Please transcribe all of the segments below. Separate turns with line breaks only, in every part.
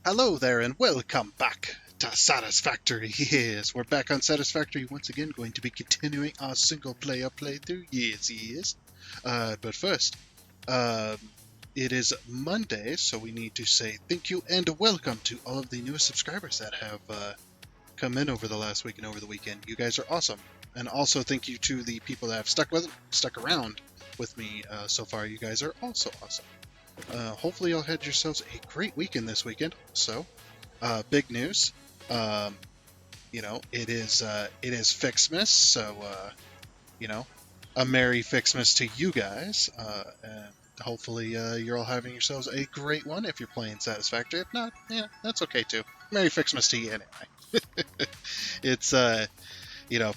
Hello there and welcome back to Satisfactory. Yes, we're back on Satisfactory once again, going to be continuing our single player playthrough. Yes. But first, it is Monday, so we need to say thank you and welcome to all of the newest subscribers that have come in over the last week and over the weekend. You guys are awesome. And also thank you to the people that have stuck around with me so far. You guys are also awesome. Hopefully you'll have yourselves a great weekend this weekend. So, big news. It is Fixmas, so a Merry Fixmas to you guys. And hopefully you're all having yourselves a great one if you're playing Satisfactory. If not, yeah, that's okay too. Merry Fixmas to you anyway. It's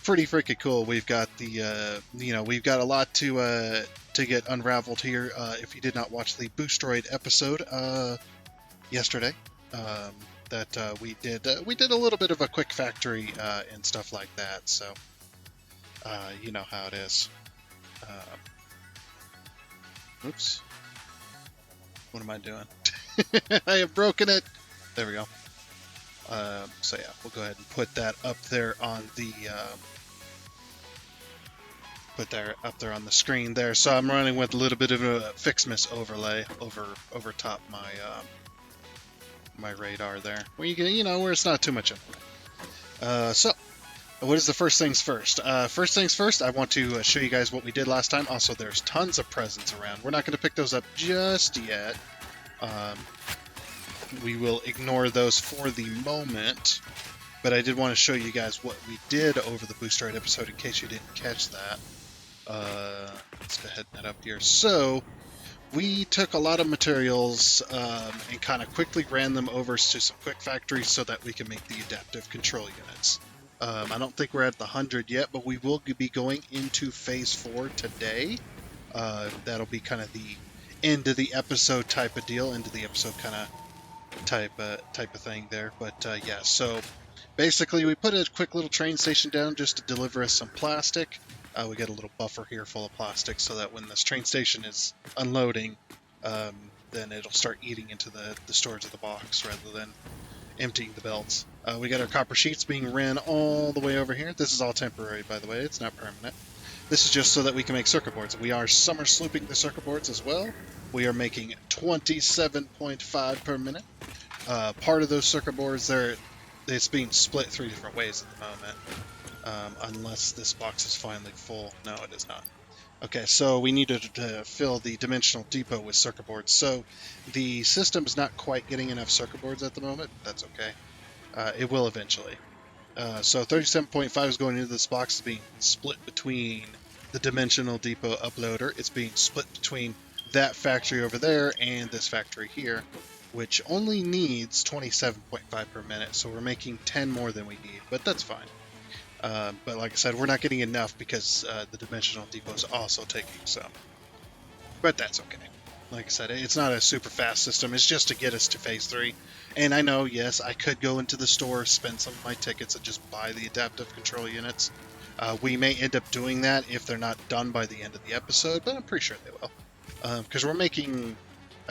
pretty freaking cool. We've got we've got a lot to get unraveled here. If you did not watch the Boostroid episode yesterday, that we did a little bit of a quick factory and stuff like that. So you know how it is. Oops, what am I doing? I have broken it. There we go. So yeah, we'll go ahead and put that up there on the screen there. So I'm running with a little bit of a Fixmas overlay over top my my radar there, where you can, where it's not too much of so what is the first things first? First things first, I want to show you guys what we did last time. Also, there's tons of presents around. We're not going to pick those up just yet. We will ignore those for the moment, but I did want to show you guys what we did over the Boostroid episode in case you didn't catch that. Let's go ahead and head up here. So, we took a lot of materials and kind of quickly ran them over to some quick factories so that we can make the adaptive control units. I don't think we're at the 100 yet, but we will be going into phase 4 today. That'll be kind of the end of the episode type of deal, end of the episode kind of type of thing there. But yeah, so basically we put a quick little train station down just to deliver us some plastic. We got a little buffer here full of plastic so that when this train station is unloading, then it'll start eating into the storage of the box rather than emptying the belts. We got our copper sheets being ran all the way over here. This is all temporary, by the way. It's not permanent. This is just so that we can make circuit boards. We are summer slooping the circuit boards as well. We are making 27.5 per minute. Part of those circuit boards, it's being split 3 different ways at the moment. Unless this box is finally full. No, it is not. Okay, so we needed to fill the dimensional depot with circuit boards. So the system is not quite getting enough circuit boards at the moment. That's okay. It will eventually. So 37.5 is going into this box. It's being split between the dimensional depot uploader. It's being split between that factory over there and this factory here, which only needs 27.5 per minute. So we're making 10 more than we need, but that's fine. But like I said, we're not getting enough because the dimensional depot is also taking some. But that's okay. Like I said, it's not a super fast system. It's just to get us to phase 3. And I know, yes, I could go into the store, spend some of my tickets, and just buy the adaptive control units. We may end up doing that if they're not done by the end of the episode, but I'm pretty sure they will. Because I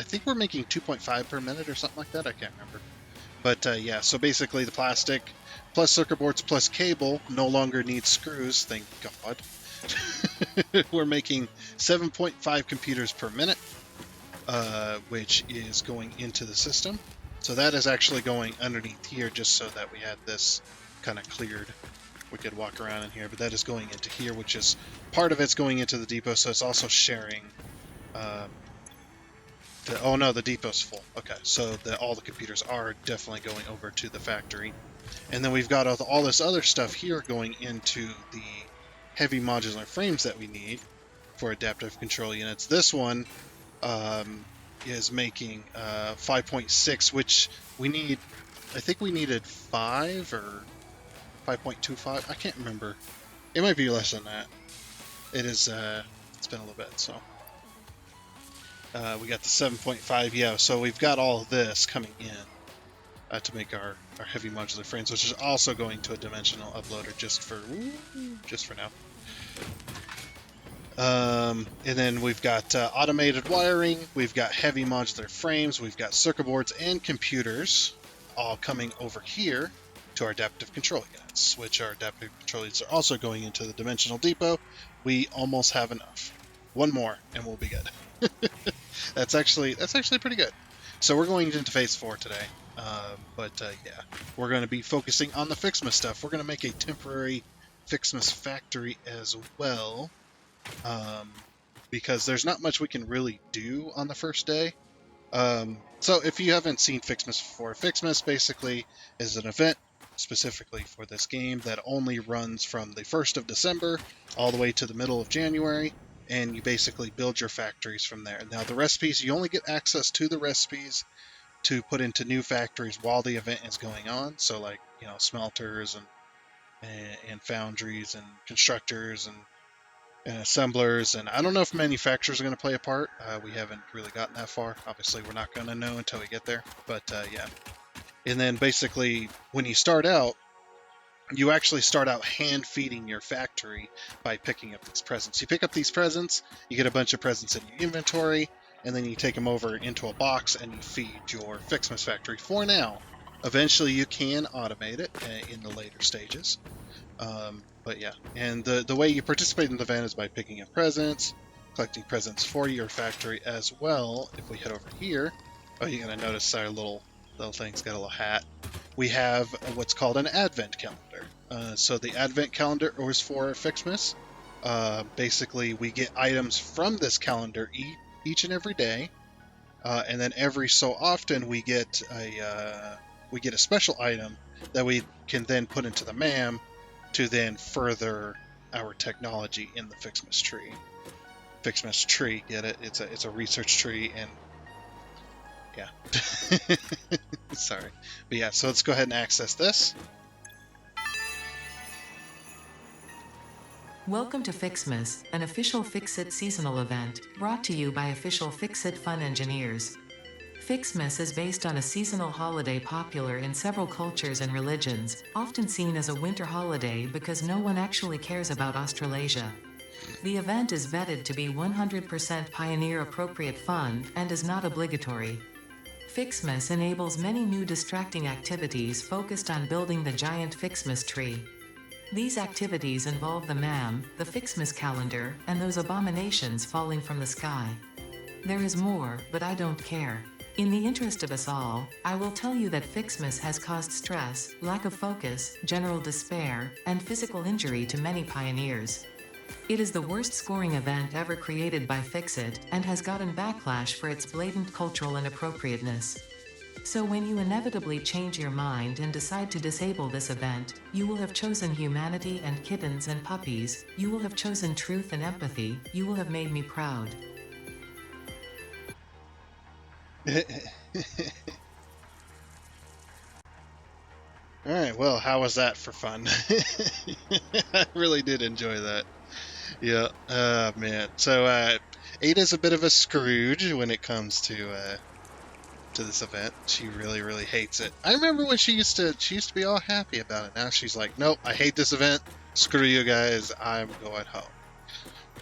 think we're making 2.5 per minute or something like that. I can't remember. But yeah, so basically the plastic plus circuit boards plus cable no longer needs screws, thank God. We're making 7.5 computers per minute, which is going into the system. So that is actually going underneath here just so that we had this kind of cleared. We could walk around in here, but that is going into here, which is part of it's going into the depot, so it's also sharing. Oh no, the depot's full. Okay, so all the computers are definitely going over to the factory. And then we've got all this other stuff here going into the heavy modular frames that we need for adaptive control units. This one is making 5.6, which we need, I think we needed 5 or 5.25. I can't remember. It might be less than that. It is, it's been a little bit, so. We got the 7.5, yeah, so we've got all of this coming in to make our heavy modular frames, which is also going to a dimensional uploader just for now. And then we've got automated wiring, we've got heavy modular frames, we've got circuit boards and computers all coming over here to our adaptive control units, which our adaptive control units are also going into the dimensional depot. We almost have enough. One more and we'll be good. That's actually pretty good. So we're going into phase 4 today. Yeah, we're going to be focusing on the Fixmas stuff. We're going to make a temporary Fixmas factory as well, because there's not much we can really do on the first day. So if you haven't seen Fixmas before, Fixmas basically is an event specifically for this game that only runs from the 1st of December all the way to the middle of January, and you basically build your factories from there. Now the recipes, you only get access to the recipes to put into new factories while the event is going on. So like, you know, smelters and foundries and constructors and assemblers, and I don't know if manufacturers are going to play a part. We haven't really gotten that far. Obviously, we're not going to know until we get there, but yeah. And then basically, when you start out, you actually start out hand feeding your factory by picking up these presents. You pick up these presents, you get a bunch of presents in your inventory, and then you take them over into a box and you feed your Fixmas factory for now. Eventually, you can automate it in the later stages. But yeah, and the way you participate in the event is by picking up presents, collecting presents for your factory as well. If we head over here, oh, you're gonna notice our little thing's got a little hat. We have what's called an advent calendar. So the advent calendar is for Fixmas. Basically, we get items from this calendar each and every day, and then every so often we get a special item that we can then put into the MAM to then further our technology in the Fixmas tree. Fixmas tree, get it? It's a research tree, and yeah. Sorry. But yeah, so let's go ahead and access this.
Welcome to Fixmas, an official Fix-It seasonal event, brought to you by official Fix-It Fun engineers. Fixmas is based on a seasonal holiday popular in several cultures and religions, often seen as a winter holiday because no one actually cares about Australasia. The event is vetted to be 100% pioneer-appropriate fun and is not obligatory. Fixmas enables many new distracting activities focused on building the giant Fixmas tree. These activities involve the MAM, the Fixmas calendar, and those abominations falling from the sky. There is more, but I don't care. In the interest of us all, I will tell you that Fixmas has caused stress, lack of focus, general despair, and physical injury to many pioneers. It is the worst scoring event ever created by Fix-It, and has gotten backlash for its blatant cultural inappropriateness. So when you inevitably change your mind and decide to disable this event, you will have chosen humanity and kittens and puppies, you will have chosen truth and empathy, you will have made me proud.
Alright, well, how was that for fun? I really did enjoy that. Yeah, man. So, Ada's a bit of a Scrooge when it comes to this event. She really, really hates it. I remember when she used to be all happy about it. Now she's like, nope, I hate this event. Screw you guys, I'm going home.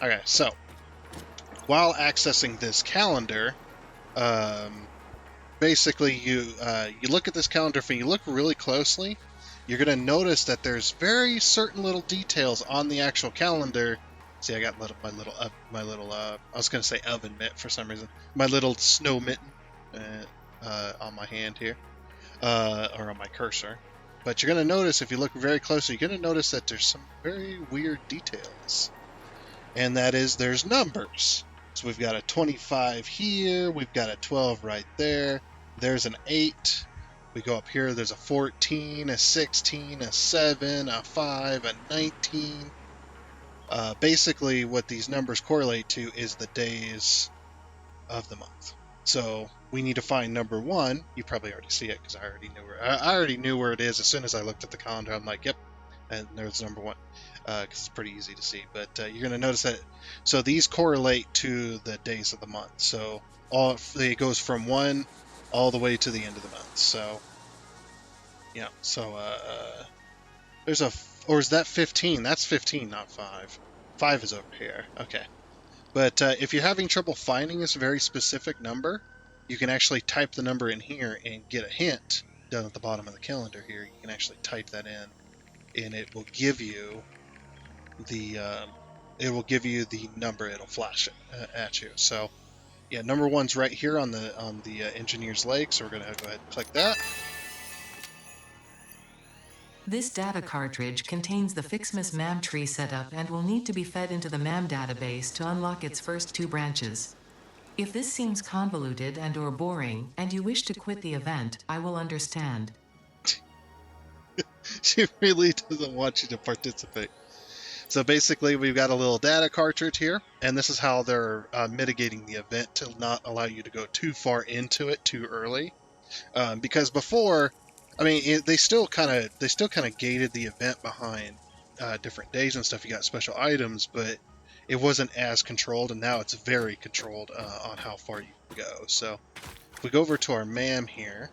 Okay, so, while accessing this calendar, basically you look at this calendar, if you look really closely, you're going to notice that there's very certain little details on the actual calendar. See, I got my little I was going to say oven mitt for some reason. My little snow mitten on my hand here, or on my cursor. But you're going to notice, if you look very closely, you're going to notice that there's some very weird details. And that is, there's numbers. So we've got a 25 here, we've got a 12 right there, there's an 8, we go up here, there's a 14, a 16, a 7, a 5, a 19. Basically, what these numbers correlate to is the days of the month. So we need to find number 1. You probably already see it because I already knew where it is. As soon as I looked at the calendar, I'm like, yep, and there's number 1. Because it's pretty easy to see. But you're going to notice that, so these correlate to the days of the month. So it goes from 1 all the way to the end of the month. So, yeah, so there's or is that 15? That's 15, not 5. 5 is over here. Okay. But if you're having trouble finding this very specific number, you can actually type the number in here and get a hint down at the bottom of the calendar here, you can actually type that in, and it will give you the number. It'll flash at you. So yeah, number 1's right here on the engineer's leg. So we're gonna go ahead and click that.
This data cartridge contains the Fixmas MAM tree setup and will need to be fed into the MAM database to unlock its first 2 branches. If this seems convoluted and/or boring, and you wish to quit the event, I will understand.
She really doesn't want you to participate. So basically, we've got a little data cartridge here, and this is how they're mitigating the event to not allow you to go too far into it too early. Because before, I mean, they still kind of gated the event behind different days and stuff. You got special items, but it wasn't as controlled, and now it's very controlled on how far you can go. So if we go over to our MAM here,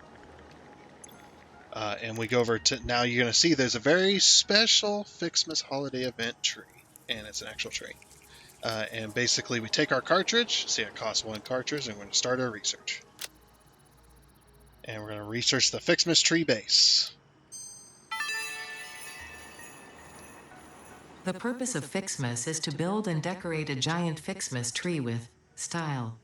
and we go over to, now you're going to see there's a very special Fixmas holiday event tree, and it's an actual tree. And basically we take our cartridge, see it costs 1 cartridge, and we're going to start our research. And we're going to research the Fixmas tree base.
The purpose of Fixmas is to build and decorate a giant Fixmas tree with style.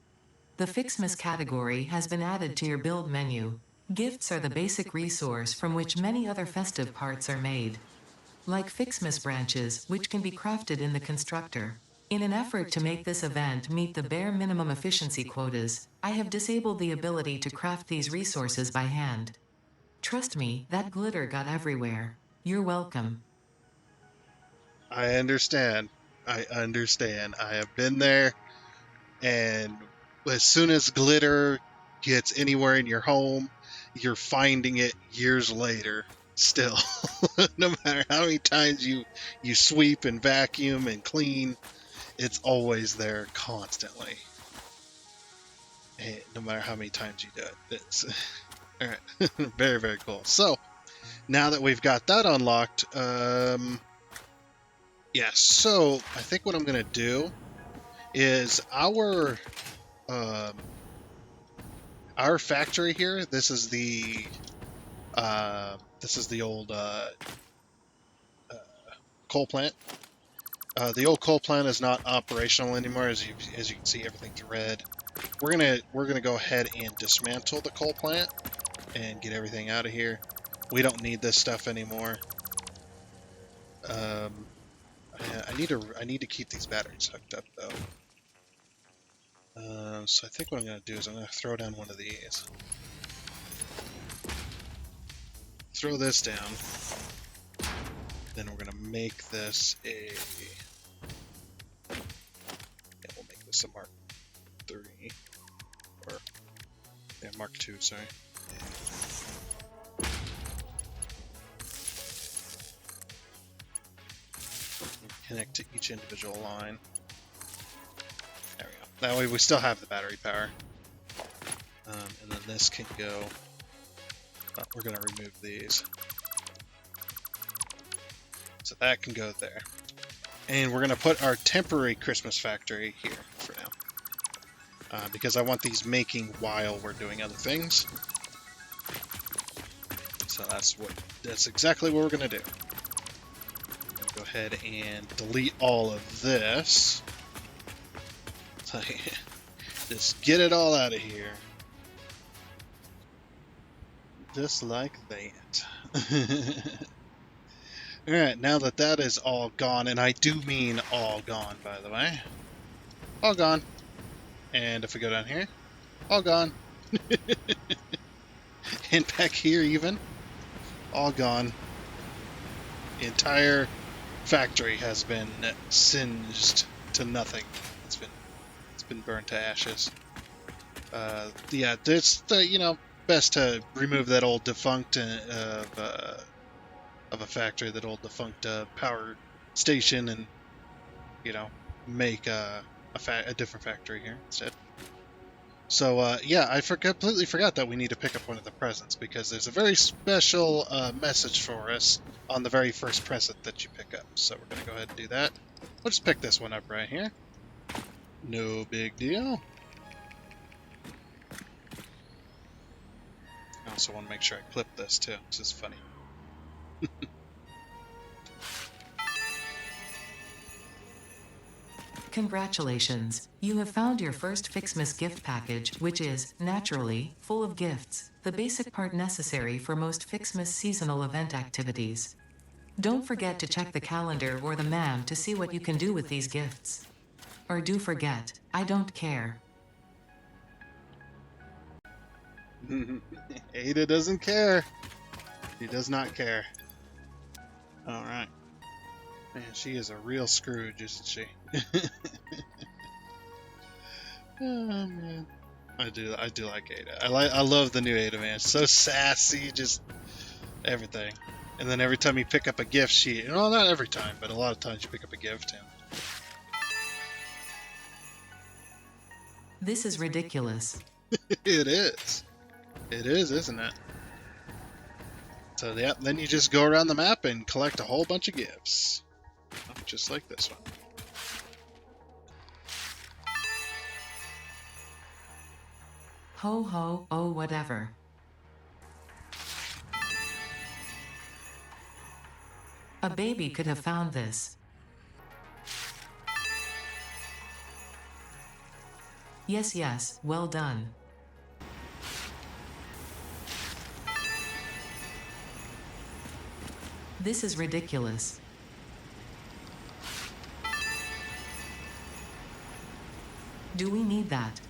The Fixmas category has been added to your build menu. Gifts are the basic resource from which many other festive parts are made, like Fixmas branches, which can be crafted in the constructor. In an effort to make this event meet the bare minimum efficiency quotas, I have disabled the ability to craft these resources by hand. Trust me, that glitter got everywhere. You're welcome.
I understand. I understand. I have been there, and as soon as glitter gets anywhere in your home, you're finding it years later still. No matter how many times you sweep and vacuum and clean, it's always there constantly. And no matter how many times you do it. It's all right. Very, very cool. So now that we've got that unlocked, yeah, so I think what I'm gonna do is our factory here. This is the old coal plant. The old coal plant is not operational anymore, as you can see, everything's red. We're gonna go ahead and dismantle the coal plant and get everything out of here. We don't need this stuff anymore. I need to keep these batteries hooked up though. So I think what I'm gonna do is I'm gonna throw down one of these. Throw this down. Then we're gonna make this a. Yeah, we'll make this a Mark 3 or yeah, Mark 2. Sorry. Connect to each individual line. There we go. That way we still have the battery power. And then this can go. We're gonna remove these. So that can go there. And we're going to put our temporary Christmas factory here for now. Because I want these making while we're doing other things. So that's exactly what we're going to do. I'm going to go ahead and delete all of this. So just get it all out of here. Just like that. Alright, now that that is all gone, and I do mean all gone, by the way. All gone. And if we go down here, all gone. And back here even, all gone. The entire factory has been singed to nothing. It's been burned to ashes. Yeah, it's best to remove that old defunct of a factory, that old defunct power station, and make a different factory here instead. So yeah, I completely forgot that we need to pick up one of the presents, because there's a very special message for us on the very first present that you pick up. So we're gonna go ahead and do that. We'll just pick this one up right here. No big deal. also want to make sure I clip this too, because it's funny.
Congratulations! You have found your first Fixmas gift package, which is, naturally, full of gifts, the basic part necessary for most Fixmas seasonal event activities. Don't forget to check the calendar or the map to see what you can do with these gifts. Or do forget, I don't care.
Ada doesn't care. She does not care. Alright. Man, she is a real Scrooge, isn't she? Oh, man. I do like Ada. I love the new Ada, man. So sassy, just everything. And then every time you pick up a gift, well, not every time, but a lot of times you pick up a gift and
This is ridiculous.
It is. It is, isn't it? So yeah, then you just go around the map and collect a whole bunch of gifts. Just like this one.
Ho ho, oh whatever. A baby could have found this. Yes, well done. This is ridiculous. Do we need that?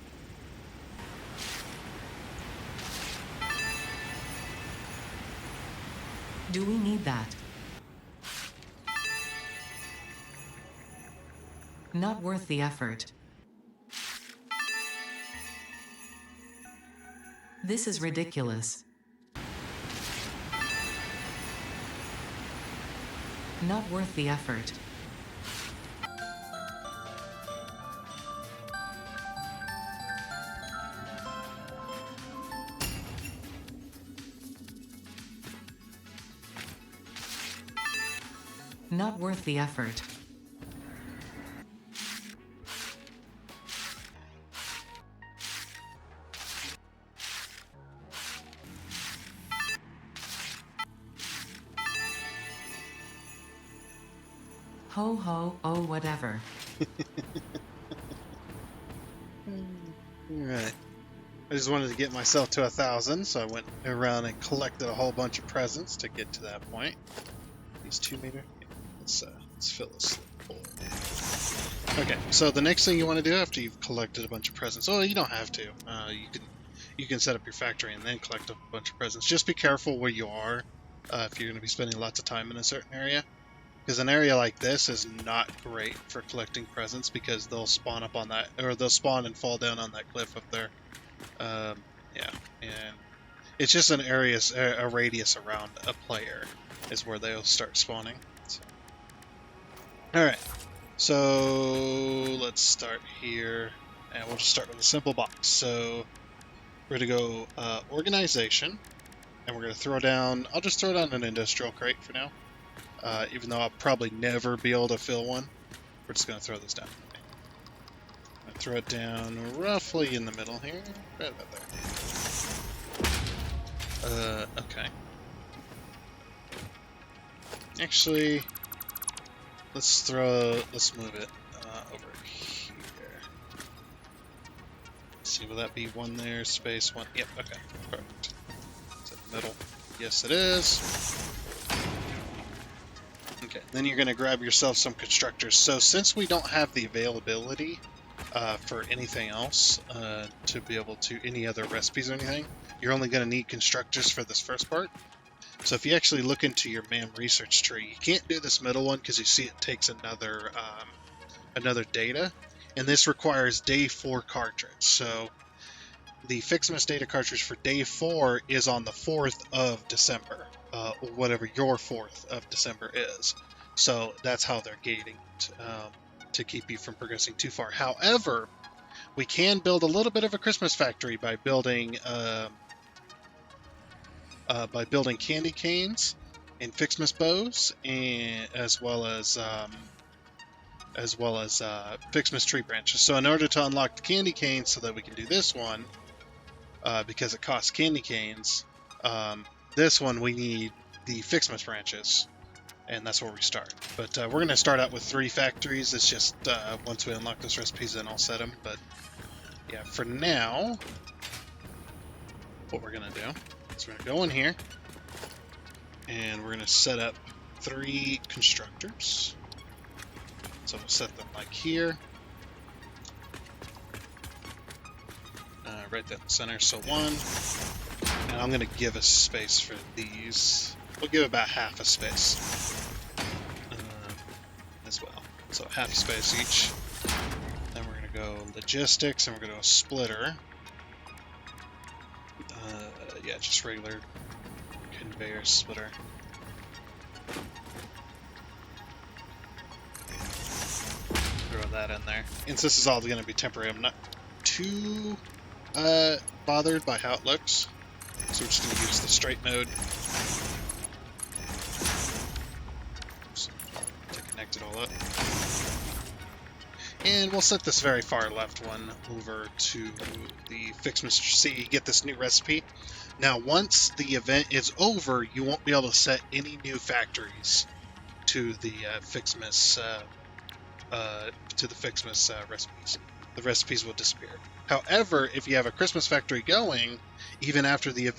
Do we need that? Not worth the effort. This is ridiculous. Not worth the effort. Not worth the effort. Ho ho, oh whatever.
Alright. I just wanted to get myself to 1,000, so I went around and collected a whole bunch of presents to get to that point. These 2 meter. Let's fill this hole. Okay, so the next thing you want to do after you've collected a bunch of presents, you don't have to. You can set up your factory and then collect a bunch of presents. Just be careful where you are if you're going to be spending lots of time in a certain area. Because an area like this is not great for collecting presents because they'll spawn up on that, or they'll spawn and fall down on that cliff up there. Yeah, and it's just an area, a radius around a player is where they'll start spawning. So. Alright, so let's start here, and we'll just start with a simple box. So we're going to go organization, and we're going to throw down, I'll just throw down an industrial crate for now. Even though I'll probably never be able to fill one, we're just going to throw this down. I'm going to throw it down roughly in the middle here, right about there. Okay. Actually, let's move it over here. Let's see, will that be one there, space, one? Yep, okay, perfect. Is it the middle? Yes, it is. Okay, then you're going to grab yourself some constructors. So since we don't have the availability for anything else to be able to, any other recipes or anything, you're only going to need constructors for this first part. So if you actually look into your MAM research tree, you can't do this middle one because you see it takes another data, and this requires day 4 cartridge. So the Fixmas data cartridge for day 4 is on the 4th of December. Whatever your 4th of December is. So that's how they're gating to keep you from progressing too far. However, we can build a little bit of a Christmas factory by building candy canes and Fixmas bows, and as well as Fixmas tree branches. So in order to unlock the candy canes so that we can do this one, because it costs candy canes, This one we need the Fixmas branches, and that's where we start. But we're going to start out with 3 factories. It's just once we unlock those recipes, then I'll set them. But yeah, for now, what we're going to do is we're going to go in here, and we're going to set up 3 constructors. So we'll set them like here, right there in the center. So 1, and I'm going to give a space for these. We'll give about half a space as well. So half a space each. Then we're going to go logistics, and we're going to go splitter. Yeah, just regular conveyor splitter. Throw that in there. And since this is all going to be temporary, I'm not too bothered by how it looks. So we're just going to use the straight mode to connect it all up. And we'll set this very far left one over to the Fixmas C, get this new recipe. Now, once the event is over, you won't be able to set any new factories to the Fixmas recipes. The recipes will disappear. However, if you have a Christmas factory going, even after the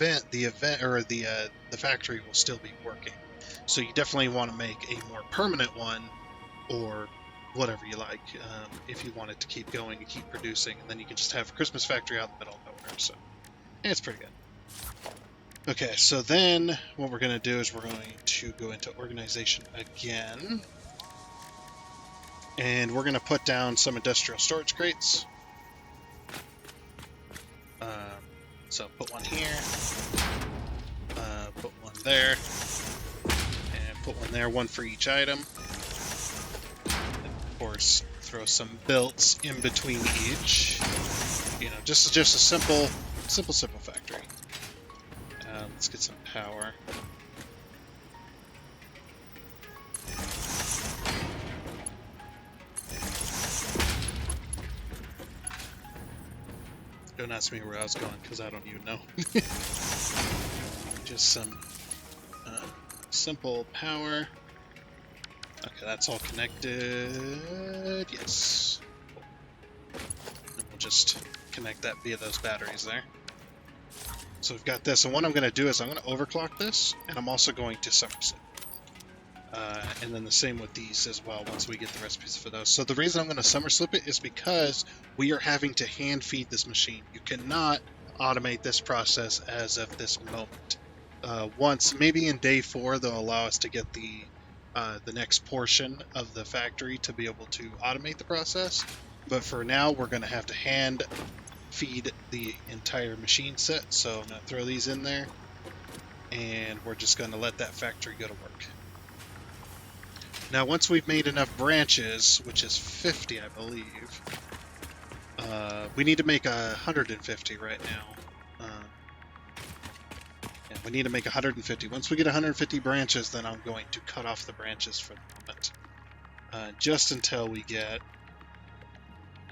factory will still be working. So you definitely want to make a more permanent one, or whatever you like, if you want it to keep going and keep producing, and then you can just have a Christmas factory out in the middle of nowhere. So it's pretty good. Okay, so then what we're going to do is we're going to go into organization again, and we're going to put down some industrial storage crates. So put one here, put one there, and put one there, one for each item. And of course, throw some belts in between each. You know, just a simple factory. Let's get some power. Don't ask me where I was going, because I don't even know. Just some simple power. Okay, that's all connected. Yes. And we'll just connect that via those batteries there. So we've got this, and what I'm going to do is I'm going to overclock this, and I'm also going to somerset. And then the same with these as well, once we get the recipes for those. So the reason I'm going to somerslip it is because we are having to hand feed this machine. You cannot automate this process as of this moment. Once, maybe in day 4, they'll allow us to get the next portion of the factory to be able to automate the process. But for now, we're going to have to hand feed the entire machine set. So I'm going to throw these in there, and we're just going to let that factory go to work. Now, once we've made enough branches, which is 50, I believe, we need to make 150 right now. Yeah, we need to make 150. Once we get 150 branches, then I'm going to cut off the branches for the moment. Just until we get...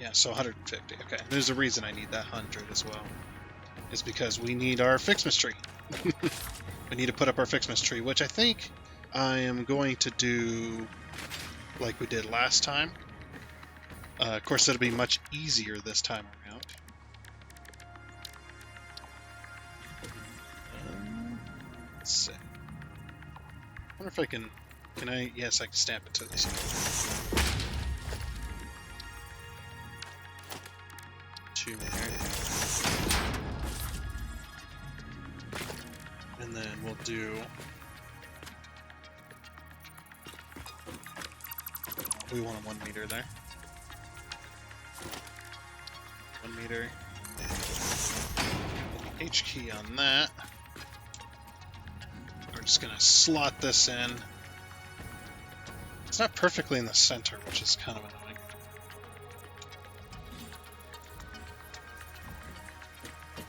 Yeah, so 150. Okay, there's a reason I need that 100 as well. It's because we need our Fixmas tree. We need to put up our Fixmas tree, which I think I am going to do like we did last time. Of course, it'll be much easier this time around. Let's see. I wonder if I can... Can I... Yes, I can stamp it to this. 2 there. And then we'll do... We want a 1 meter there. 1 meter. H key on that. We're just gonna slot this in. It's not perfectly in the center, which is kind of annoying.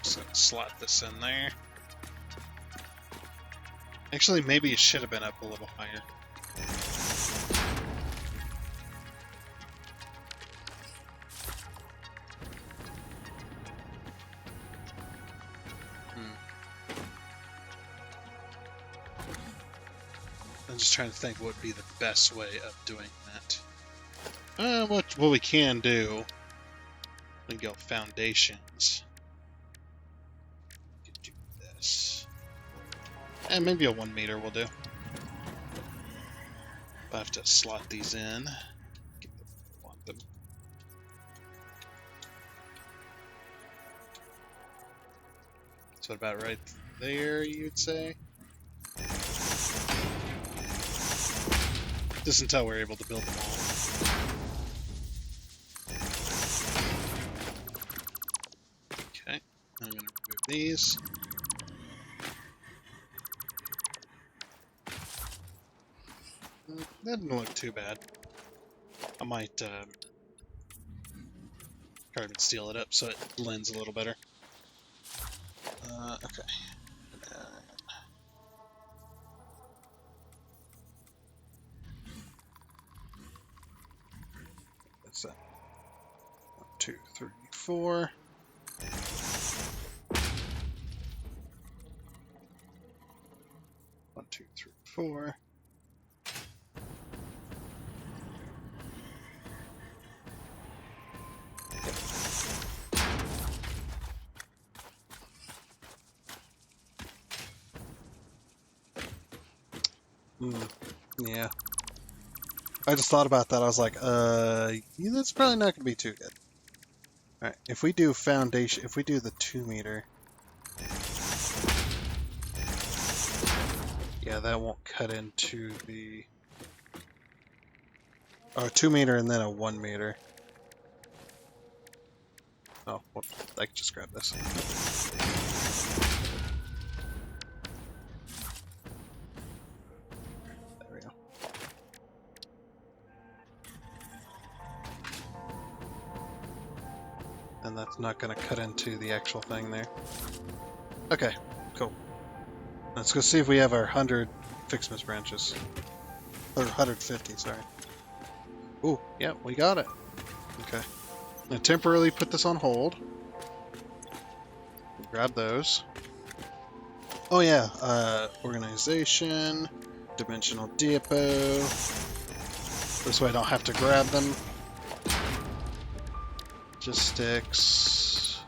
Just gonna slot this in there. Actually, maybe it should have been up a little higher. I'm just trying to think what would be the best way of doing that. What we can do, we can go foundations. We can do this. And maybe a 1 meter will do. I'll have to slot these in. Get them where I want them. So about right there, you'd say? Just until we're able to build them all. Okay, I'm going to remove these. That didn't look too bad. I might carbon steel it up so it blends a little better. Okay. That's that. 1, 2, 3, 4. One, two, three, 4. Yeah. I just thought about that. I was like, yeah, that's probably not going to be too good. Alright, if we do foundation, if we do the 2 meter, yeah, that won't cut into the... Oh, 2 meter and then a 1 meter. Oh, well, I can just grab this. There we go. And that's not going to cut into the actual thing there. Okay, cool. Let's go see if we have our 100 Fixmas branches. Or 150, sorry. Ooh, yeah, we got it. Okay. I'm going to temporarily put this on hold. Grab those. Oh yeah, organization, dimensional depot. This way I don't have to grab them. Logistics.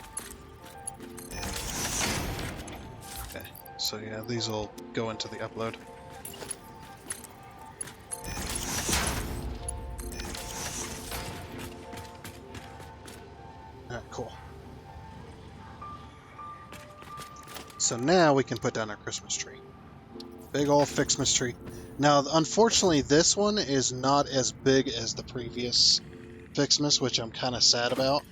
Okay, so yeah, these will go into the upload. Alright, cool. So now we can put down our Christmas tree. Big old Fixmas tree. Now, unfortunately, this one is not as big as the previous Fixmas, which I'm kind of sad about.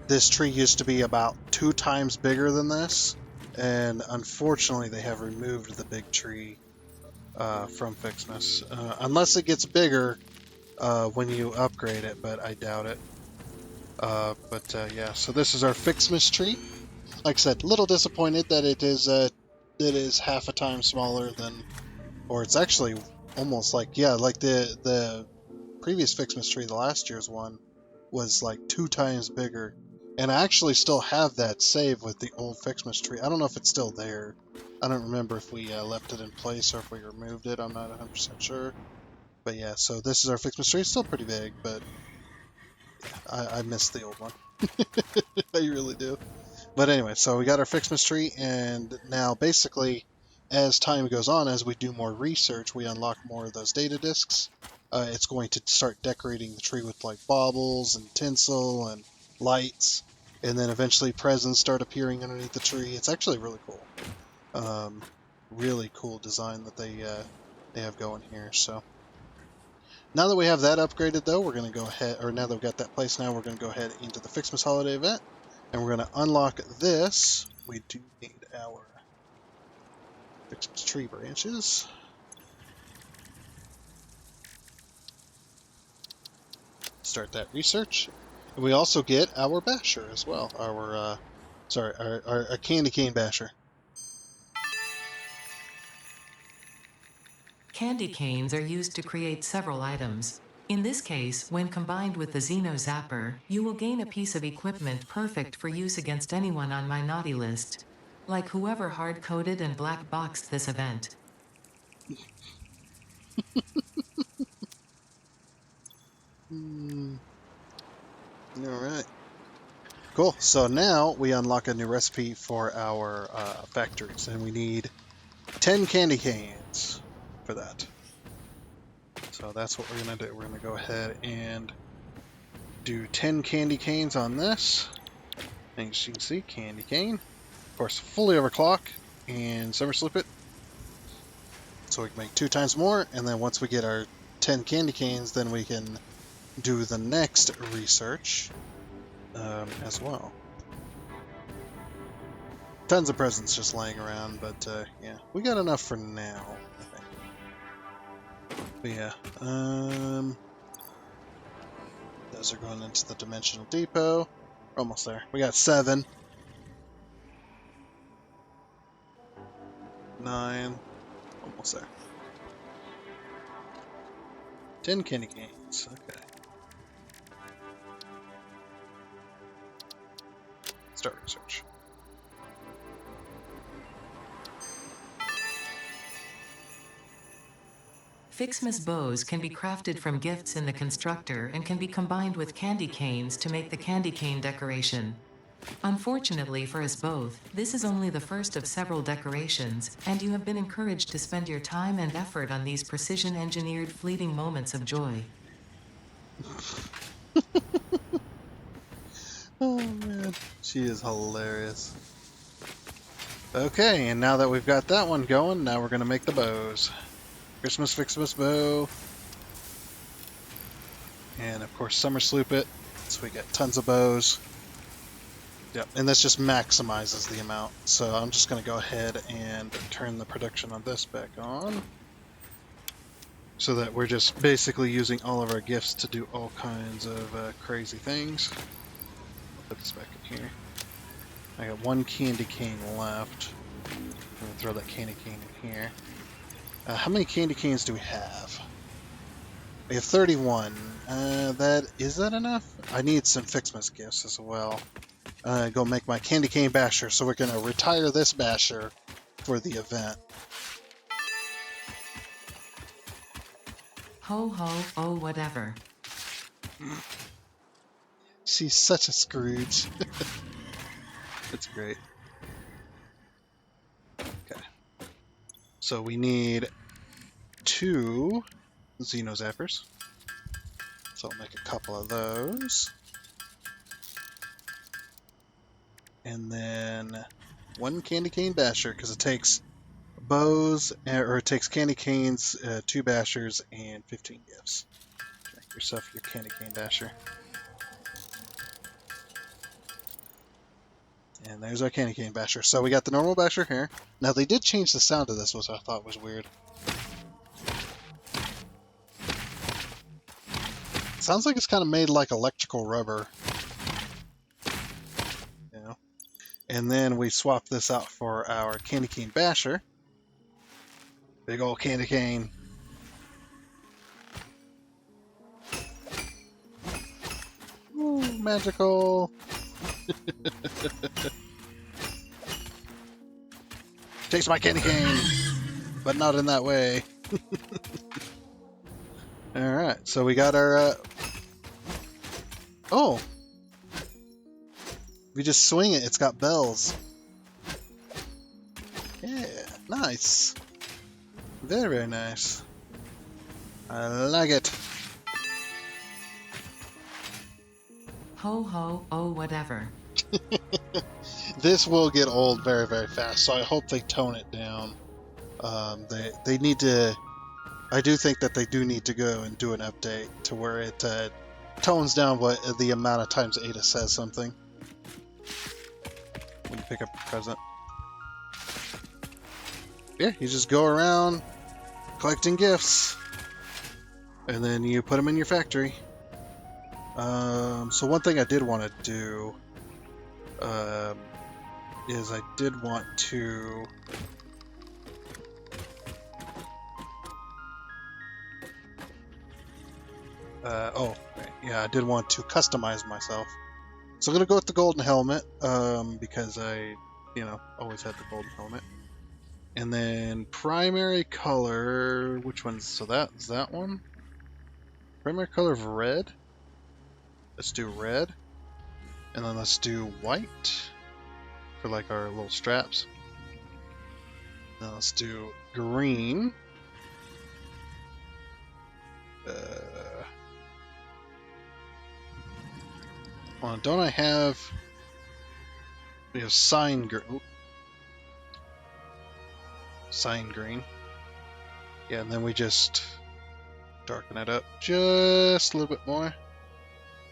This tree used to be about 2 times bigger than this, and unfortunately they have removed the big tree from Fixmas. Unless it gets bigger when you upgrade it, but I doubt it. Yeah, so this is our Fixmas tree. Like I said, a little disappointed that it is half a time smaller than, or it's actually almost like, yeah, like the previous Fixmas tree, the last year's one, was like 2 times bigger. And I actually still have that save with the old Fixmas tree. I don't know if it's still there. I don't remember if we left it in place or if we removed it. I'm not 100% sure. But yeah, so this is our Fixmas tree. It's still pretty big, but yeah, I miss the old one. I really do. But anyway, so we got our Fixmas tree, and now basically, as time goes on, as we do more research, we unlock more of those data discs. It's going to start decorating the tree with like baubles and tinsel and lights, and then eventually presents start appearing underneath the tree. It's actually really cool. Really cool design that they have going here. So now that we have that upgraded, though, we're going to go ahead, or now that we've got that place, now we're going to go ahead into the Fixmas holiday event. And we're going to unlock this. We do need our Fixmas tree branches. Start that research. And we also get our basher as well. Our candy cane basher.
Candy canes are used to create several items. In this case, when combined with the Xeno Zapper, you will gain a piece of equipment perfect for use against anyone on my naughty list. Like whoever hard-coded and black-boxed this event.
Alright. Cool. So now we unlock a new recipe for our factories, and we need 10 candy canes for that. So that's what we're going to do. We're going to go ahead and do 10 candy canes on this. And as you can see, candy cane. Of course, fully overclock and summer slip it. So we can make 2 times more, and then once we get our 10 candy canes, then we can do the next research as well. Tons of presents just laying around, but yeah, we got enough for now, I think. But yeah, those are going into the dimensional depot. We're almost there. We got 7. 9. Almost there. 10 candy canes. Okay. Start research.
Fixmas bows can be crafted from gifts in the constructor and can be combined with candy canes to make the candy cane decoration. Unfortunately for us both, this is only the first of several decorations, and you have been encouraged to spend your time and effort on these precision-engineered fleeting moments of joy.
Oh man, she is hilarious. Okay, and now that we've got that one going, now we're going to make the bows. Christmas Fixmas bow. And of course, summer sloop it. So we get tons of bows. Yep, and this just maximizes the amount. So I'm just going to go ahead and turn the production on this back on. So that we're just basically using all of our gifts to do all kinds of crazy things. I'll put this back in here. I got 1 candy cane left. I'm going to throw that candy cane in here. How many candy canes do we have? We have 31. Is that enough? I need some Fixmas gifts as well. Go make my candy cane basher, so we're gonna retire this basher for the event.
Ho ho, oh whatever.
She's such a Scrooge. It's great. Okay. So we need 2 Xenozappers. So I'll make a couple of those. And then 1 candy cane basher, because it takes bows, or it takes candy canes, 2 bashers, and 15 gifts. Make yourself your candy cane basher. And there's our candy cane basher. So we got the normal basher here. Now they did change the sound of this, which I thought was weird. It sounds like it's kind of made like electrical rubber. You know? And then we swap this out for our candy cane basher. Big old candy cane. Ooh, magical. Takes my candy cane, but not in that way. Alright, so we got our... Oh! We just swing it, it's got bells. Yeah, nice. Very, very nice. I like it.
Ho ho, oh whatever.
This will get old very, very fast, so I hope they tone it down. They need to... I do think that they do need to go and do an update to where it tones down the amount of times Ada says something when you pick up a present. Yeah, you just go around collecting gifts, and then you put them in your factory. So one thing I did want to do is I did want to... I did want to customize myself. So I'm going to go with the golden helmet, because I, always had the golden helmet. And then primary color, which one's, so that is that one? Primary color of red. Let's do red. And then let's do white for like our little straps. Now let's do green. Well, don't I have... We have sign green. Sign green. Yeah, and then we just darken it up just a little bit more.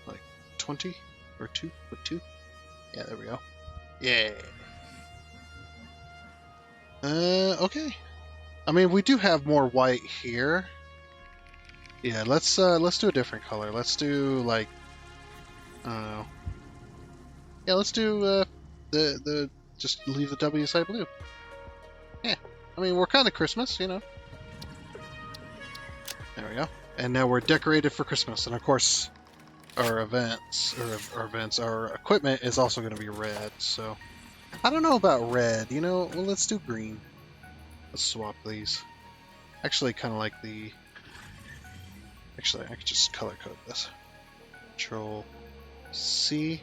Like 20 or 2 with 2. Yeah, there we go. Yeah. Okay. I mean, we do have more white here. Yeah, let's do a different color. Let's do like, I don't know. Yeah, let's do the just leave the W side blue. Yeah. I mean, we're kind of Christmas, you know. There we go. And now we're decorated for Christmas, and of course, our equipment is also going to be red. So, I don't know about red. You know, well, let's do green. Let's swap these. Actually, kind of like the. Actually, I could just color code this. Control C.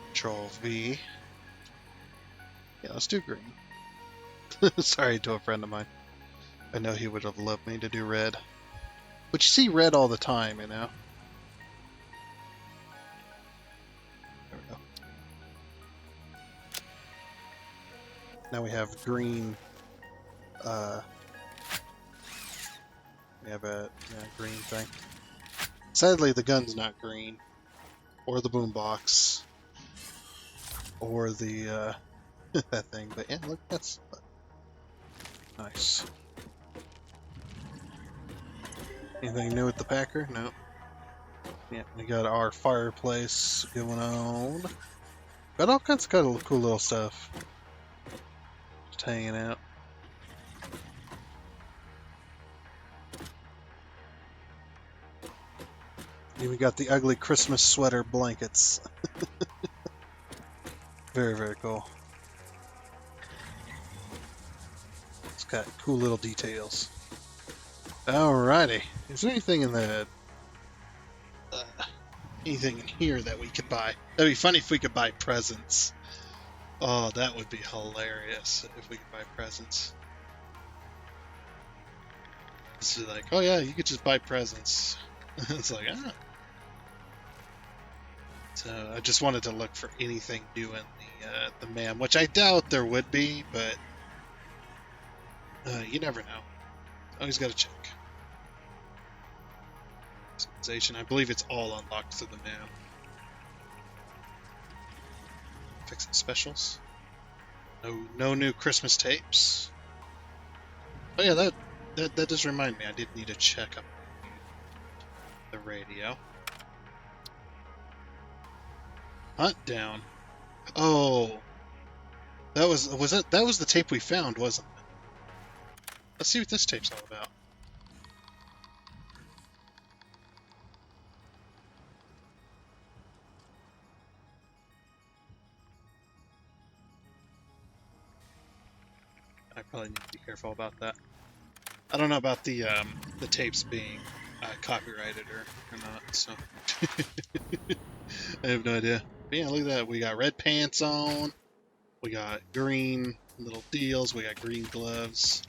Control V. Yeah, let's do green. Sorry to a friend of mine. I know he would have loved me to do red. But you see red all the time, you know. There we go. Now we have green. We have a green thing. Sadly, the gun's not green, or the boombox, or the that thing. But yeah, look, that's nice. Anything new with the Packer? No. Yeah, we got our fireplace going on. Got all kinds of cool little stuff. Just hanging out. Even got the ugly Christmas sweater blankets. Very, very cool. It's got cool little details. Alrighty. Is there anything in the... anything in here that we could buy? That'd be funny if we could buy presents. Oh, that would be hilarious if we could buy presents. It's like, oh yeah, you could just buy presents. It's like, ah. So I just wanted to look for anything new in the MAM, which I doubt there would be, but you never know. Always got to check. Customization, I believe it's all unlocked through the MAM. Fixing specials. No new Christmas tapes. Oh yeah, that does remind me. I did need to check up the radio. Hunt down. Oh, that was the tape we found, wasn't it? Let's see what this tape's all about. I probably need to be careful about that. I don't know about the tapes being copyrighted or not, so I have no idea. But yeah, look at that. We got red pants on. We got green little deals. We got green gloves.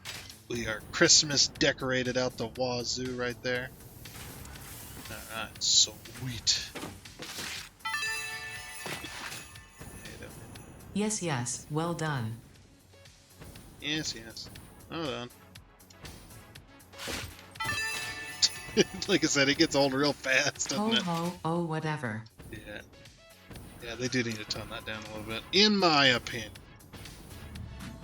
We are Christmas decorated out the wazoo right there. Alright, sweet.
Yes, yes, well done.
Yes, yes. Hold on. Like I said, it gets old real fast, doesn't it?
Ho ho, oh whatever.
Yeah. Yeah, they do need to tone that down a little bit, in my opinion.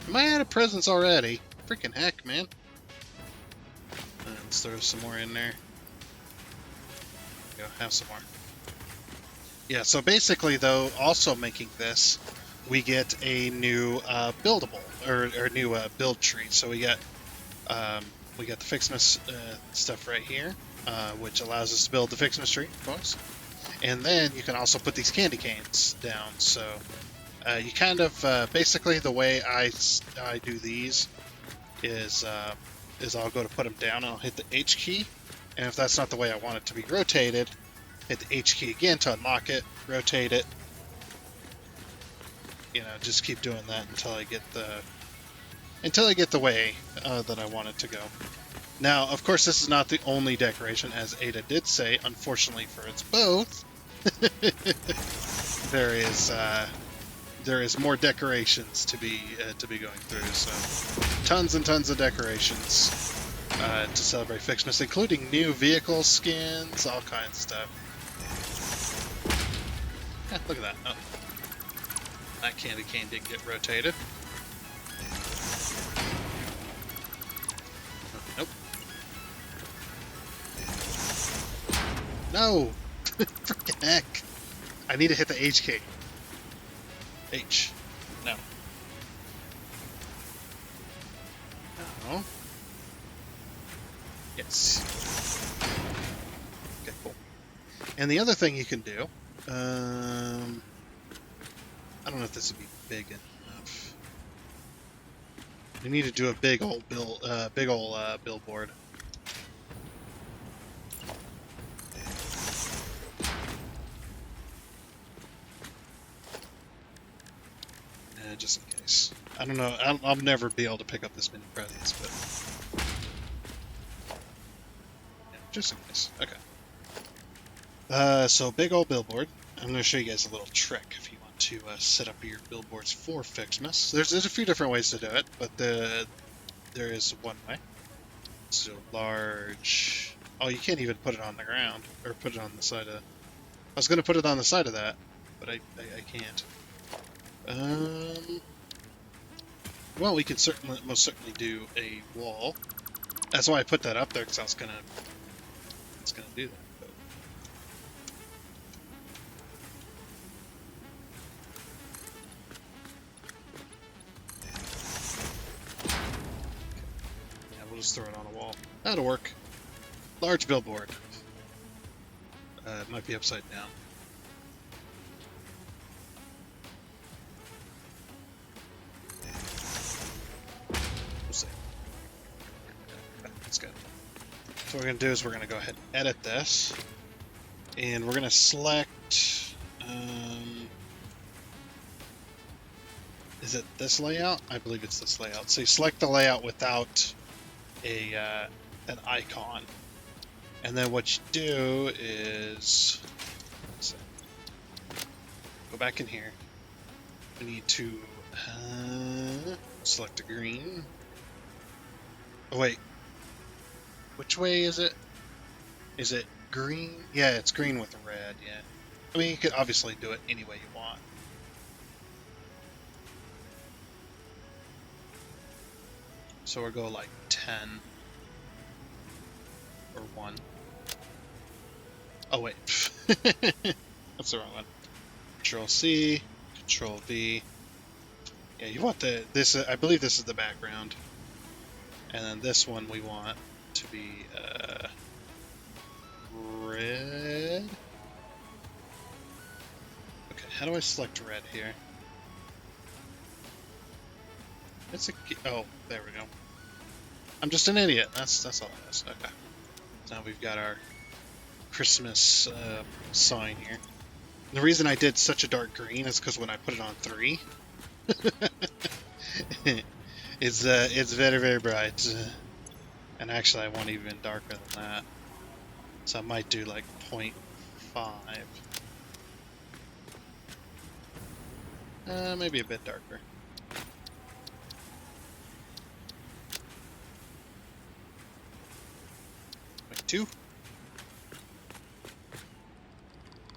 Am I out of presents already? Freaking heck, man. Let's throw some more in there. Go, have some more. Yeah, so basically, though, also making this, we get a new buildable, or new build tree. So we got the Fixmas stuff right here, which allows us to build the Fixmas tree, of course. And then you can also put these candy canes down. So You kind of basically the way I do these is I'll go to put them down and I'll hit the H key, and if that's not the way I want it to be rotated, hit the H key again to unlock it, rotate it. You know, just keep doing that until I get the way that I want it to go. Now, of course, this is not the only decoration, as Ada did say. Unfortunately for its both, there is more decorations to be going through. So, tons and tons of decorations to celebrate Fixmas, including new vehicle skins, all kinds of stuff. Yeah, look at that. Oh. That candy cane didn't get rotated. Nope. No! Freaking heck! I need to hit the H key. H. No. No. Yes. Okay, cool. And the other thing you can do, I don't know if this would be big enough. You need to do a big old billboard. Just in case. I don't know. I'll never be able to pick up this many credits, but yeah, just in case. Okay. So big old billboard. I'm going to show you guys a little trick if you want to set up your billboards for Fixmas. There's a few different ways to do it, but there is one way. So large. Oh, you can't even put it on the ground or put it on the side of. I was going to put it on the side of that, but I can't. Well, we could most certainly do a wall. That's why I put that up there, because it's gonna do that. But... yeah, we'll just throw it on a wall. That'll work. Large billboard. It might be upside down. That's good. So what we're going to do is we're going to go ahead and edit this. And we're going to select... is it this layout? I believe it's this layout. So you select the layout without an icon. And then what you do is... go back in here. We need to select a green. Oh, wait. Which way is it? Is it green? Yeah, it's green with red, yeah. I mean, you could obviously do it any way you want. So we'll go like 10. Or 1. Oh, wait. That's the wrong one. Control C, Control V. Yeah, you want this, I believe this is the background. And then this one we want to be red. Okay, how do I select red here? It's a oh, there we go. I'm just an idiot. That's all it is. Okay. Now we've got our Christmas sign here. And the reason I did such a dark green is because when I put it on 3, it's very, very bright. And actually I want even darker than that. So I might do like 0.5. Maybe a bit darker. 0.2.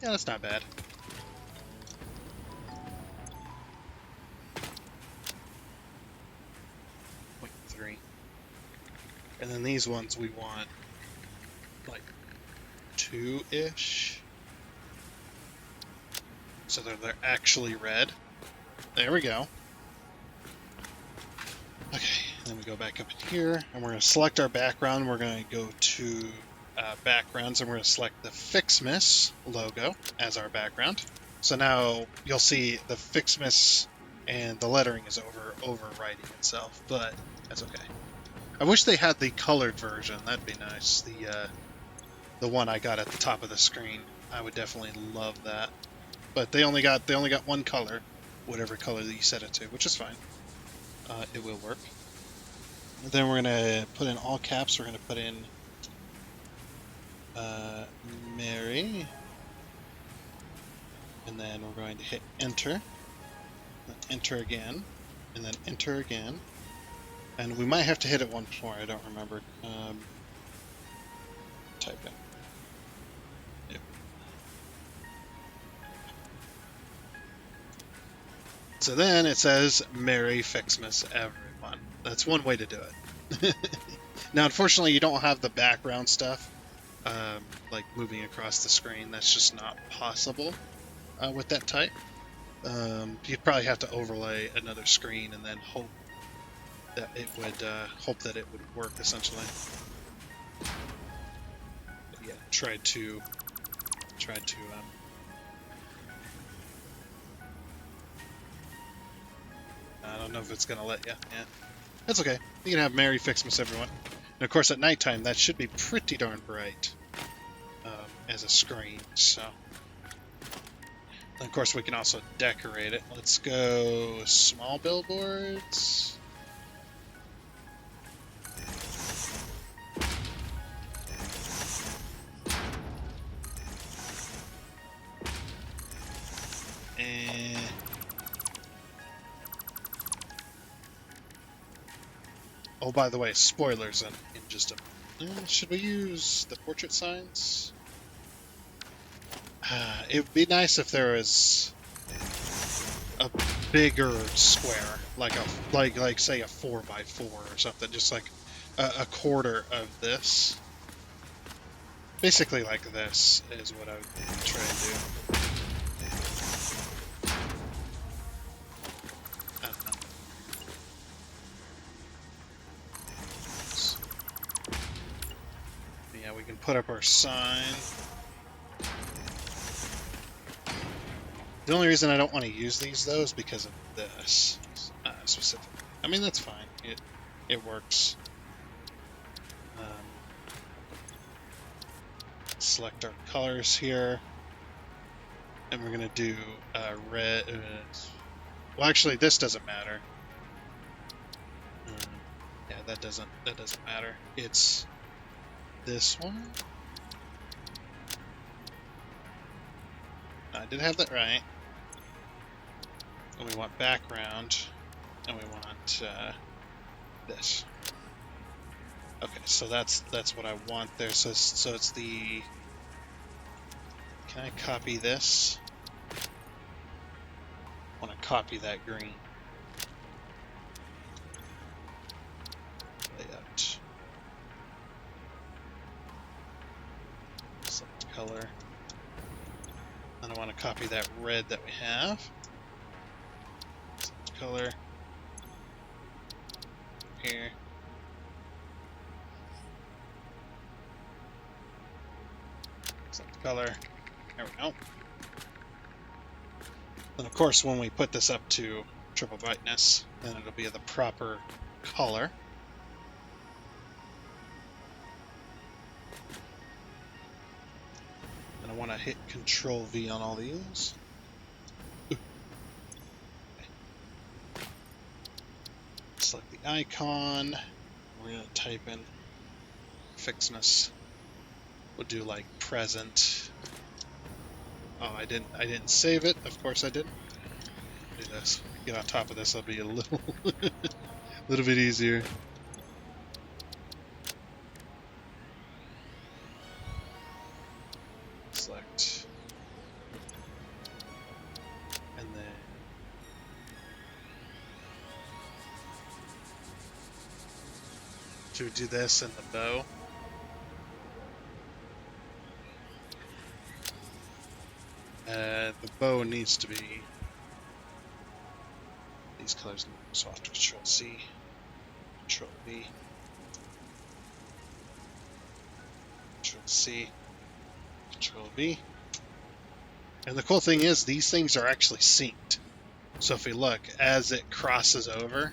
Yeah, that's not bad. 0.3. And then these ones we want like 2-ish. So they're actually red. There we go. Okay, then we go back up in here, and we're going to select our background. We're going to go to backgrounds, and we're going to select the Fixmas logo as our background. So now you'll see the Fixmas and the lettering is overwriting itself, but that's okay. I wish they had the colored version. That'd be nice. The one I got at the top of the screen. I would definitely love that. But they only got one color, whatever color that you set it to, which is fine. It will work. And then we're gonna put in all caps. We're gonna put in Mary, and then we're going to hit enter, then enter again, and then enter again. And we might have to hit it once more. I don't remember. Type in. Yep. So then it says Merry Fixmas everyone. That's one way to do it. Now, unfortunately, you don't have the background stuff, like moving across the screen. That's just not possible with that type. You'd probably have to overlay another screen and then hope that it would work essentially. But yeah, try to. I don't know if it's gonna let you. Yeah, that's okay. You can have Merry Fixmas everyone. And of course, at nighttime that should be pretty darn bright as a screen. So, and of course, we can also decorate it. Let's go small billboards. Oh, by the way, spoilers in just a... should we use the portrait signs? It would be nice if there was a bigger square, like say a 4x4 or something, just like a quarter of this. Basically like this is what I would try to do. I don't know. Yeah, we can put up our sign. The only reason I don't want to use these, though, is because of this specifically. I mean, that's fine. It works. Select our colors here. And we're going to do red. Well, actually, this doesn't matter. Yeah, that doesn't matter. It's this one. I did have that right. And we want background, and we want this. Okay, so that's what I want there. So it's the. Can I copy this? I want to copy that green. Layout. Select color. And I want to copy that red that we have. Select color. Here. Select color. There we go. And of course, when we put this up to triple brightness, then it'll be the proper color. And I want to hit Control V on all these. Okay. Select the icon. We're going to type in Fixmas. We'll do like present. Oh, I didn't save it. Of course I didn't. Do this. Get on top of this. It'll be a little, little bit easier. Select, and then should we do this in the bow? The bow needs to be these colors, so I'll have to Control C, Control V, Control C, Control V. And the cool thing is, these things are actually synced. So if we look, as it crosses over,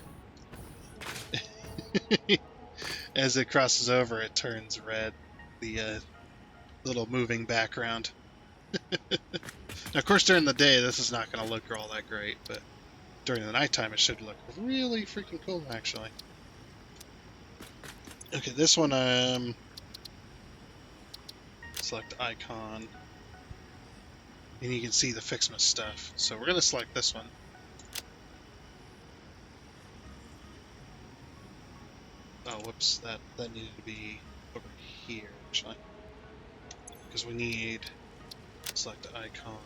as it crosses over, it turns red. The little moving background. Now, of course, during the day, this is not going to look all that great, but during the nighttime, it should look really freaking cool, actually. Okay, this one, select icon, and you can see the Fixmas stuff. So we're going to select this one. Oh, whoops, that needed to be over here, actually. Because we need select icon.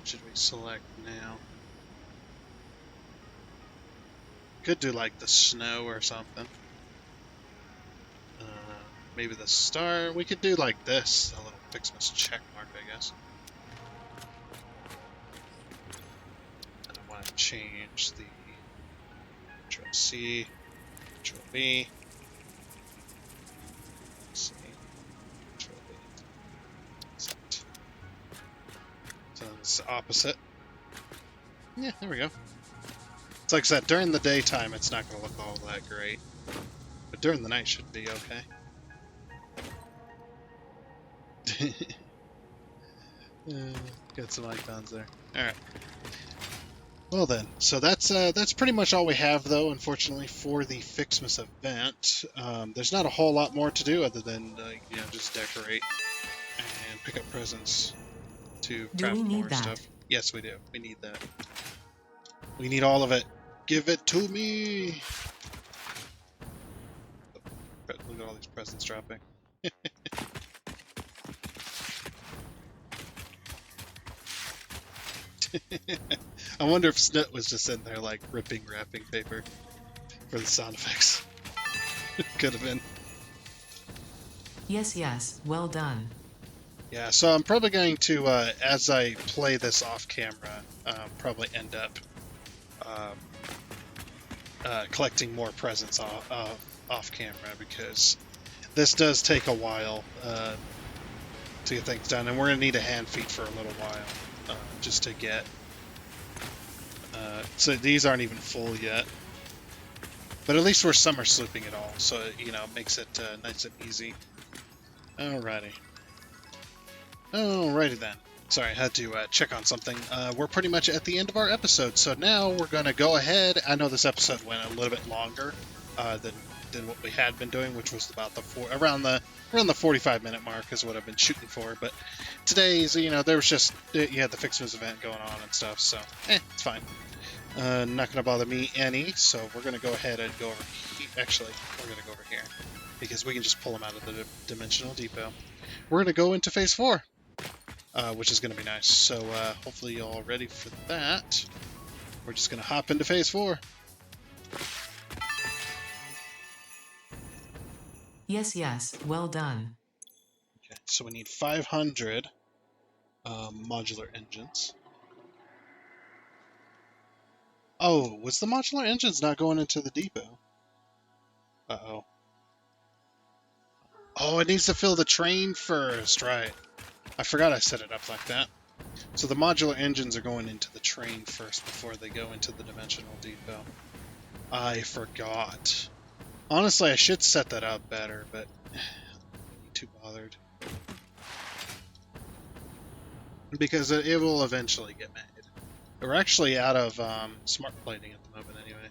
Should we select now? Could do like the snow or something. Maybe the star. We could do like this, a little Fixmas check mark, I guess. I want to change the Control C, Control V. C, Control V. Set. So it's opposite. Yeah, there we go. It's like I said, during the daytime, it's not going to look all that great. But during the night, it should be okay. Got some icons there. Alright. Well then, so that's pretty much all we have, though, unfortunately, for the Fixmas event. There's not a whole lot more to do other than, just decorate and pick up presents to craft more stuff. Yes, we do. We need that. We need all of it. Give it to me! Look at all these presents dropping. I wonder if Snit was just in there, like, ripping wrapping paper for the sound effects. Could have been.
Yes, well done.
Yeah, so I'm probably going to, as I play this off camera, probably end up collecting more presents off camera, because this does take a while to get things done, and we're going to need a hand feed for a little while just to get... so these aren't even full yet. But at least we're summer slooping it all, so it makes it nice and easy. Alrighty. Alrighty then. Sorry, I had to check on something. We're pretty much at the end of our episode, so now we're going to go ahead. I know this episode went a little bit longer than what we had been doing, which was about around the 45-minute mark is what I've been shooting for. But today's, there was just you had the Fixmas event going on and stuff, so it's fine. Not going to bother me any, so we're going to go ahead and go over here. Actually, we're going to go over here because we can just pull them out of the Dimensional Depot. We're going to go into Phase 4. Which is going to be nice. So hopefully you're all ready for that. We're just going to hop into Phase 4.
Yes, well done.
Okay, so we need 500 modular engines. Oh, was the modular engines not going into the depot? Uh-oh. Oh, it needs to fill the train first, right. I forgot I set it up like that. So the modular engines are going into the train first before they go into the Dimensional Depot. I forgot. Honestly, I should set that up better, but I'm too bothered. Because it will eventually get made. We're actually out of smart plating at the moment anyway.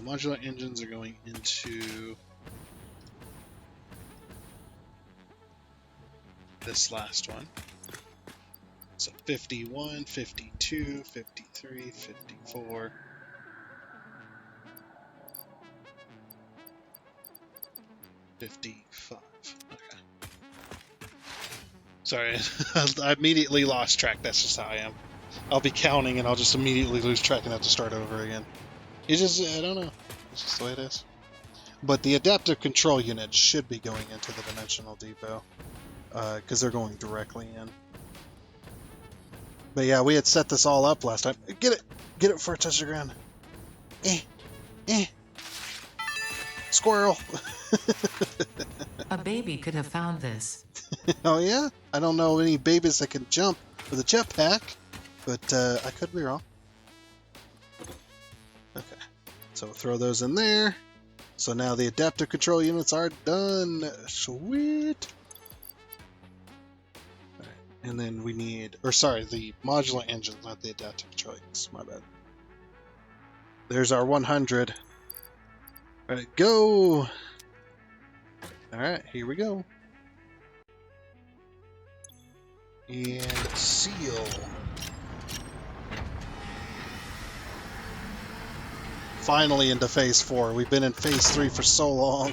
Modular engines are going into this last one. So 51, 52, 53, 54. 55. Okay. Sorry, I immediately lost track. That's just how I am. I'll be counting and I'll just immediately lose track and have to start over again. It's just, I don't know. It's just the way it is. But the adaptive control units should be going into the Dimensional Depot. Because they're going directly in. But yeah, we had set this all up last time. Get it! Get it before it touches the ground. Eh. Squirrel.
A baby could have found this.
Oh yeah? I don't know any babies that can jump with a jetpack, but I could be wrong. Okay, so we'll throw those in there. So now the adaptive control units are done. Sweet. All right. And then we need, or sorry, the modular engines, not the adaptive control units. My bad. There's our 100. All right, go. All right, here we go. And seal. Finally into phase 4. We've been in phase 3 for so long.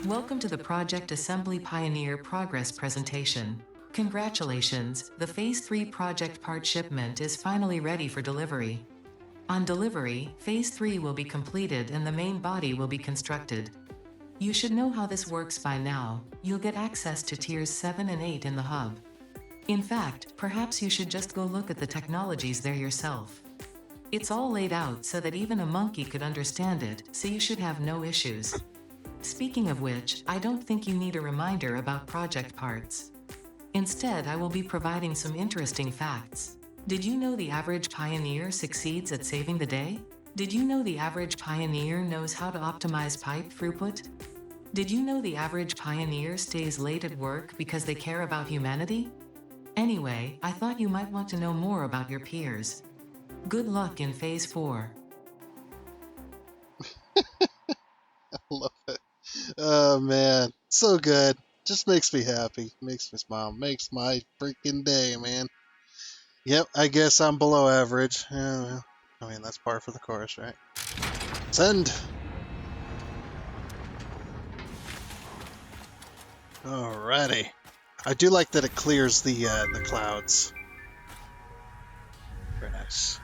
Welcome to the Project Assembly Pioneer Progress presentation. Congratulations, the Phase 3 project part shipment is finally ready for delivery. On delivery, Phase 3 will be completed and the main body will be constructed. You should know how this works by now. You'll get access to tiers 7 and 8 in the hub. In fact, perhaps you should just go look at the technologies there yourself. It's all laid out so that even a monkey could understand it, so you should have no issues. Speaking of which, I don't think you need a reminder about project parts. Instead, I will be providing some interesting facts. Did you know the average pioneer succeeds at saving the day? Did you know the average pioneer knows how to optimize pipe throughput? Did you know the average pioneer stays late at work because they care about humanity? Anyway, I thought you might want to know more about your peers. Good luck in Phase 4.
I love it. Oh man, so good. Just makes me happy. Makes me smile. Makes my freaking day, man. Yep, I guess I'm below average. Yeah, well, I mean, that's par for the course, right? Send! Alrighty. I do like that it clears the clouds. Very nice.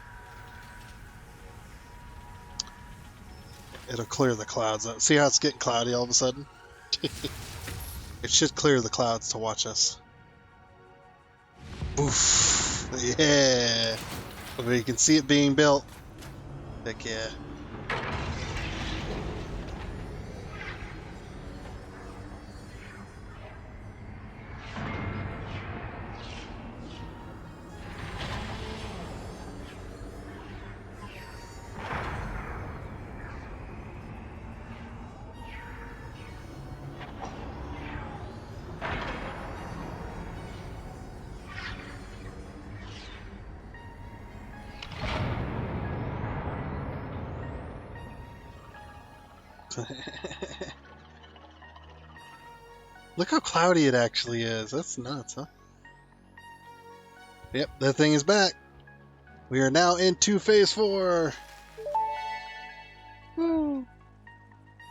It'll clear the clouds up. See how it's getting cloudy all of a sudden? It should clear the clouds to watch us. Oof. Yeah. Well, you can see it being built. Heck yeah. Look how cloudy it actually is. That's nuts, huh? Yep, that thing is back. We are now into Phase 4. Woo.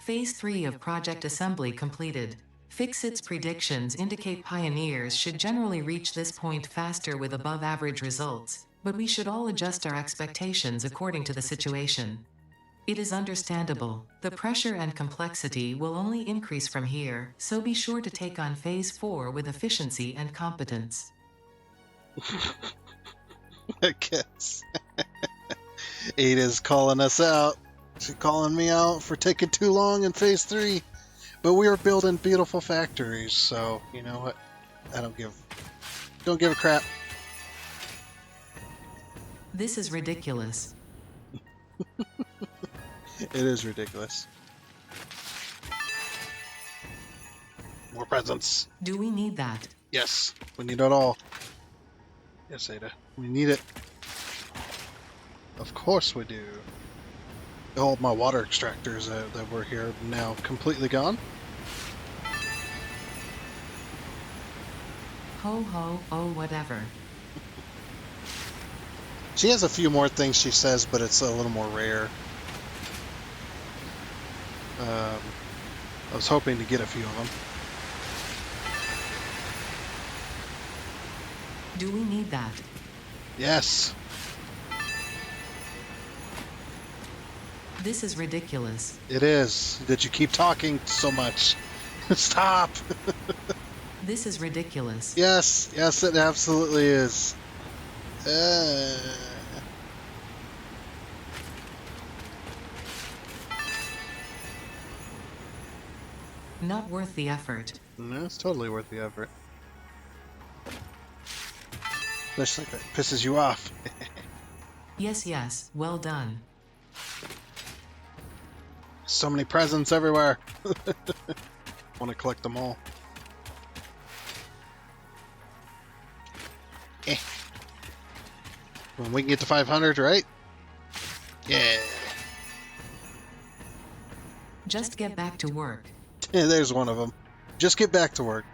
Phase 3 of Project Assembly completed. Fixit's predictions indicate pioneers should generally reach this point faster with above-average results, but we should all adjust our expectations according to the situation. It is understandable. The pressure and complexity will only increase from here, so be sure to take on Phase 4 with efficiency and competence.
I guess. Ada's calling us out. She's calling me out for taking too long in Phase 3. But we are building beautiful factories, so you know what? I don't give a crap.
This is ridiculous.
It is ridiculous. More presents.
Do we need that?
Yes, we need it all. Yes, Ada, we need it. Of course we do. All my water extractors that were here are now completely gone.
Ho ho, oh whatever.
She has a few more things she says, but it's a little more rare. I was hoping to get a few of them.
Do we need that?
Yes.
This is ridiculous.
It is. That you keep talking so much. Stop.
This is ridiculous.
Yes, it absolutely is.
Not worth the effort.
No, it's totally worth the effort. Especially if it pisses you off.
Yes, yes, well done.
So many presents everywhere. Want to collect them all. When we can get to 500, right? Yeah.
Just get back to work.
There's one of them. Just get back to work.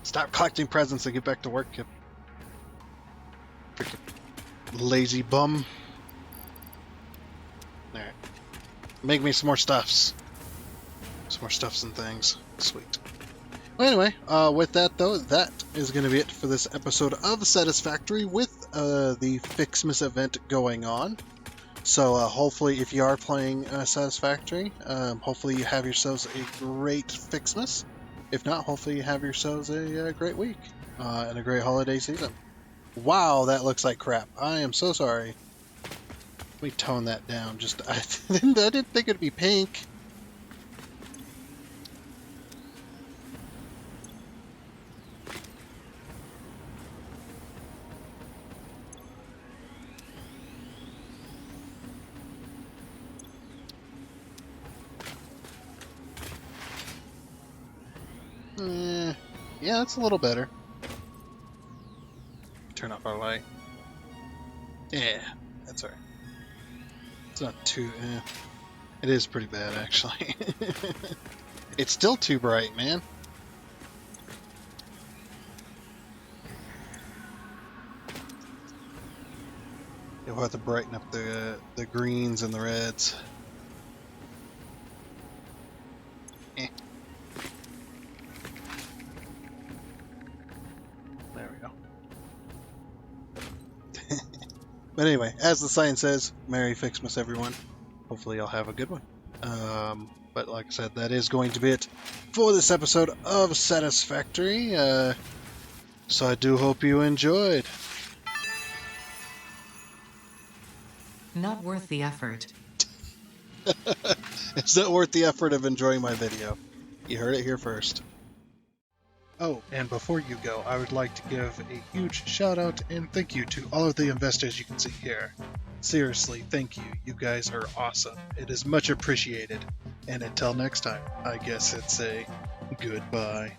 Stop collecting presents and get back to work, you freaking lazy bum. Alright. Make me some more stuffs. Some more stuffs and things. Sweet. Well, anyway, with that though, that is going to be it for this episode of Satisfactory with the Fixmas event going on. So hopefully if you are playing Satisfactory, hopefully you have yourselves a great Fixmas. If not, hopefully you have yourselves a great week and a great holiday season. Wow, that looks like crap. I am so sorry. Let me tone that down. Just I didn't think it'd be pink. Yeah, that's a little better. Turn off our light. Yeah, that's alright. It's not too... It is pretty bad, actually. It's still too bright, man. You'll have to brighten up the greens and the reds. There we go. But anyway, as the sign says, Merry Fixmas, everyone. Hopefully you'll have a good one. But like I said, that is going to be it for this episode of Satisfactory. So I do hope you enjoyed.
Not worth the effort.
It's not worth the effort of enjoying my video. You heard it here first. Oh, and before you go, I would like to give a huge shout out and thank you to all of the investors you can see here. Seriously, thank you. You guys are awesome. It is much appreciated. And until next time, I guess it's a goodbye.